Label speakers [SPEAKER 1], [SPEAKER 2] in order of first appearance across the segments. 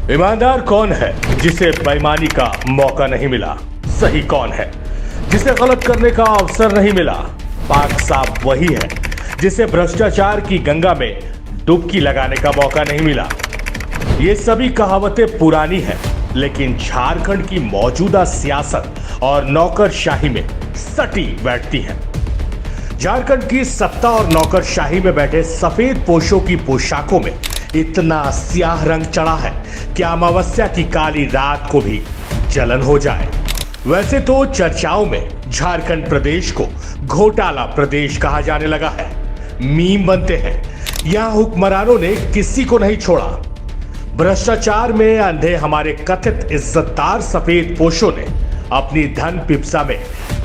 [SPEAKER 1] ईमानदार कौन है जिसे बेईमानी का मौका नहीं मिला? सही कौन है जिसे गलत करने का अवसर नहीं मिला? पाक साफ वही है जिसे भ्रष्टाचार की गंगा में डुबकी लगाने का मौका नहीं मिला। ये सभी कहावतें पुरानी हैं, लेकिन झारखंड की मौजूदा सियासत और नौकरशाही में सटी बैठती हैं। झारखंड की सत्ता और नौकरशाही में बैठे सफेद पोशों की पोशाकों में इतना स्याह रंग चढ़ा है कि अमावस्या की काली रात को भी जलन हो जाए। वैसे तो चर्चाओं में झारखंड प्रदेश को घोटाला प्रदेश कहा जाने लगा है। मीम बनते हैं, यहां हुक्मरानों ने किसी को नहीं छोड़ा। भ्रष्टाचार में अंधे हमारे कथित इज्जतदार सफेद पोशों ने अपनी धन पिपसा में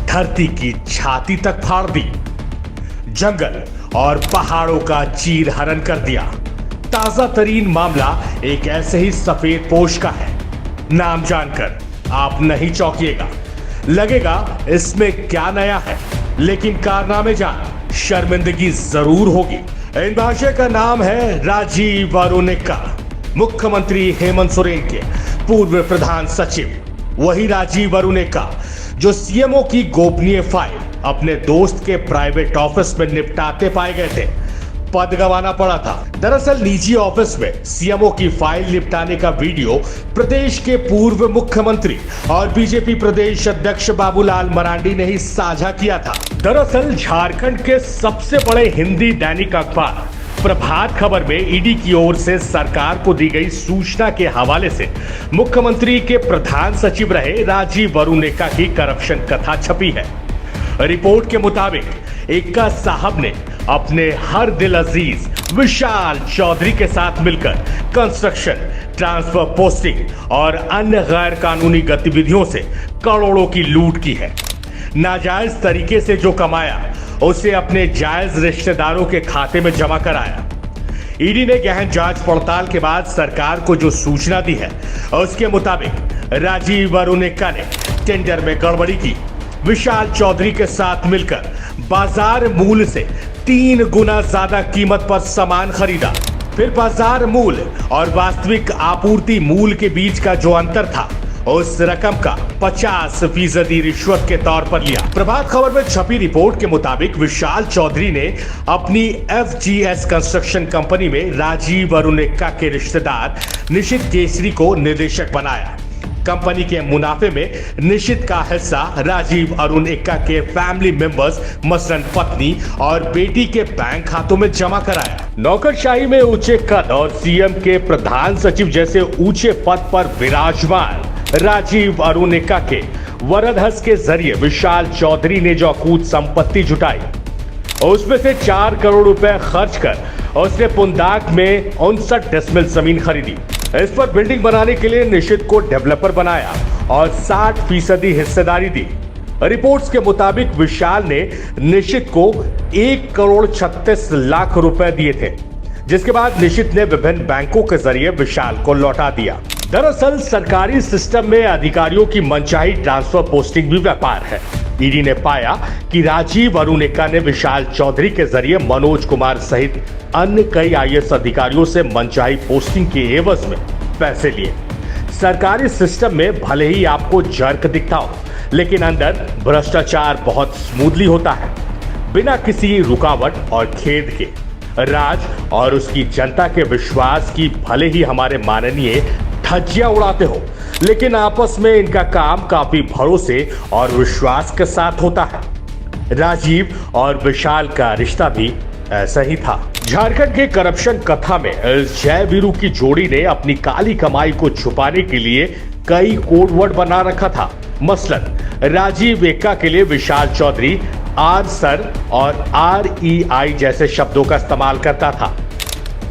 [SPEAKER 1] धरती की छाती तक फाड़ दी, जंगल और पहाड़ों का चीर हरण कर दिया। ताजा तरीन मामला एक ऐसे ही सफेद पोश का है। नाम जानकर आप नहीं चौंकिएगा, लगेगा इसमें क्या नया है, लेकिन कारनामे जान शर्मिंदगी जरूर होगी। इन भाषा का नाम है राजीव वारुनेक्का, मुख्यमंत्री हेमंत सोरेन के पूर्व प्रधान सचिव। वही राजीव वारुनेक्का जो सीएमओ की गोपनीय फाइल अपने दोस्त के प्राइवेट ऑफिस में निपटाते पाए गए थे, पद गंवाना पड़ा था। दरअसल निजी ऑफिस में सीएमओ की फाइल निपटाने का वीडियो प्रदेश के पूर्व मुख्यमंत्री और बीजेपी प्रदेश अध्यक्ष बाबूलाल मरांडी ने ही साझा किया था। दरअसल झारखंड के सबसे बड़े हिंदी दैनिक अखबार प्रभात खबर में ईडी की ओर से सरकार को दी गई सूचना के हवाले से मुख्यमंत्री के प्रधान सचिव रहे राजीव वारुनेक्का की करप्शन कथा छपी है। रिपोर्ट के मुताबिक इक्का साहब ने अपने हर दिल अजीज विशाल चौधरी के साथ मिलकर कंस्ट्रक्शन, ट्रांसफर पोस्टिंग और अन्य गैर कानूनी गतिविधियों से करोड़ों की लूट की है। नाजायज तरीके से जो कमाया उसे अपने जायज रिश्तेदारों के खाते में जमा कराया। ईडी ने गहन जांच पड़ताल के बाद सरकार को जो सूचना दी है उसके मुताबिक राजीव वारुनेक्का ने टेंडर में गड़बड़ी की, विशाल चौधरी के साथ मिलकर बाजार मूल्य से 3 गुना ज्यादा कीमत पर सामान खरीदा, फिर बाजार मूल्य और वास्तविक आपूर्ति मूल्य के बीच का जो अंतर था उस रकम का 50% रिश्वत के तौर पर लिया। प्रभात खबर में छपी रिपोर्ट के मुताबिक विशाल चौधरी ने अपनी FGS कंस्ट्रक्शन कंपनी में राजीव वारुनेक्का के रिश्तेदार निशित केसरी को निदेशक बनाया। कंपनी के मुनाफे में निशित का हिस्सा राजीव वारुनेक्का के फैमिली मेंबर्स मसलन पत्नी और बेटी के बैंक खातों में जमा कराया। नौकरशाही में ऊंचे कद और सीएम के प्रधान सचिव जैसे ऊंचे पद पर विराजमान राजीव वारुनेक्का के वरदहस्त के जरिए विशाल चौधरी ने जो अकूत संपत्ति जुटाई उसमें से 4 करोड़ रुपए खर्च कर उसने पुंदाक में 59 डेसिमल जमीन खरीदी। इस पर बिल्डिंग बनाने के लिए निशित को डेवलपर बनाया और 60% हिस्सेदारी दी। रिपोर्ट्स के मुताबिक विशाल ने निशित को 1 करोड़ 36 लाख रुपए दिए थे, जिसके बाद निशित ने विभिन्न बैंकों के जरिए विशाल को लौटा दिया। दरअसल सरकारी सिस्टम में अधिकारियों की मनचाही ट्रांसफर पोस्टिंग भी व्यापार है। ईडी ने पाया कि राजीव वारुनेक्का ने विशाल चौधरी के जरिए मनोज कुमार सहित अन्य कई IAS अधिकारियों से मनचाही पोस्टिंग के एवज में पैसे लिए। सरकारी सिस्टम में भले ही आपको जर्क दिखता हो, लेकिन अंदर भ्रष्टाचार बहुत स्मूथली होता है, बिना किसी रुकावट और खेद के। राज और उसकी जनता के विश्वास की भले ही हमारे माननीय धज्जियां उड़ाते हो, लेकिन आपस में इनका काम काफी भरोसे और विश्वास के साथ होता है। राजीव और विशाल का रिश्ता भी ऐसा ही था। झारखंड के करप्शन कथा में इस जय वीरू की जोड़ी ने अपनी काली कमाई को छुपाने के लिए कई कोड वर्ड बना रखा था। मसलन राजीव एक्का के लिए विशाल चौधरी आर सर और REI जैसे शब्दों का इस्तेमाल करता था।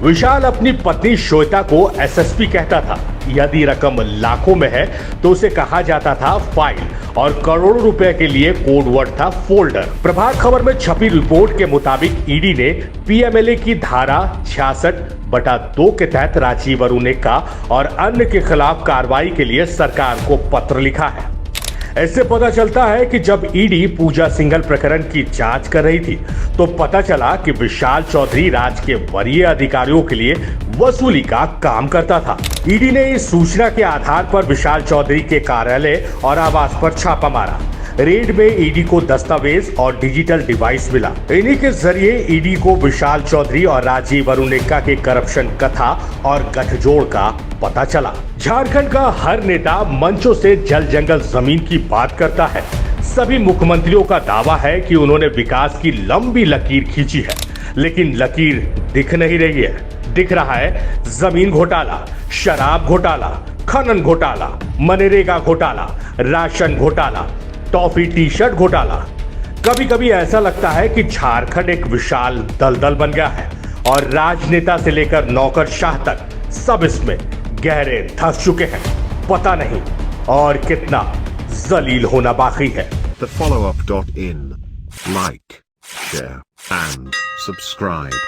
[SPEAKER 1] विशाल अपनी पत्नी श्वेता को SSP कहता था। यदि रकम लाखों में है तो उसे कहा जाता था फाइल और करोड़ों रुपए के लिए कोड वर्ड था फोल्डर। प्रभात खबर में छपी रिपोर्ट के मुताबिक ईडी ने PMLA की धारा 66/2 के तहत राजीव वारुनेक्का और अन्य के खिलाफ कार्रवाई के लिए सरकार को पत्र लिखा है। इससे पता चलता है कि जब ईडी पूजा सिंघल प्रकरण की जांच कर रही थी तो पता चला कि विशाल चौधरी राज्य के वरीय अधिकारियों के लिए वसूली का काम करता था। ईडी ने इस सूचना के आधार पर विशाल चौधरी के कार्यालय और आवास पर छापा मारा। रेड में ईडी को दस्तावेज और डिजिटल डिवाइस मिला। इन्हीं के जरिए ईडी को विशाल चौधरी और राजीव अरुणिका के करप्शन कथा और गठजोड़ का पता चला। झारखंड का हर नेता मंचों से जल जंगल जमीन की बात करता है। सभी मुख्यमंत्रियों का दावा है कि उन्होंने विकास की लंबी लकीर खींची है, लेकिन लकीर दिख नहीं रही है। दिख रहा है जमीन घोटाला, शराब घोटाला, खनन घोटाला, मनरेगा घोटाला, राशन घोटाला, टॉफी टी शर्ट घोटाला। कभी कभी ऐसा लगता है कि झारखंड एक विशाल दलदल बन गया है और राजनेता से लेकर नौकरशाह तक सब इसमें गहरे धंस चुके हैं। पता नहीं और कितना जलील होना बाकी है।
[SPEAKER 2] The followup.in. Like, share, and subscribe.